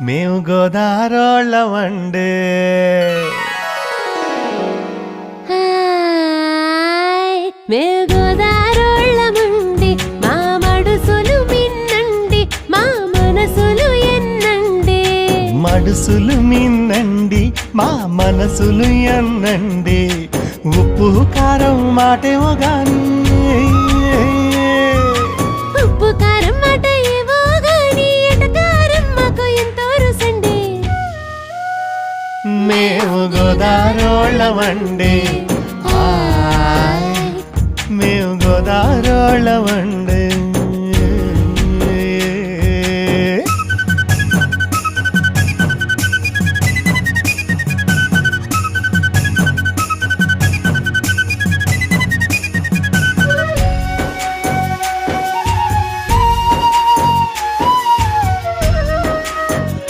మేము గోదారోళ్ళమండే మేము గోదారోళ్ళమండి మా మడుసులు మిన్నండి మా మనసులు ఎన్నండి మడుసులు మిన్నండి మా మనసులు ఎన్నండి ఉప్పు కారం మాటేమో గాని ఉప్పు కారం మాట ఏవో గాని ఎటకారం మాకు ఎంతో రుసండి మేము గోదారోళ్ళమండే మేము గోదారోళ్ళమండే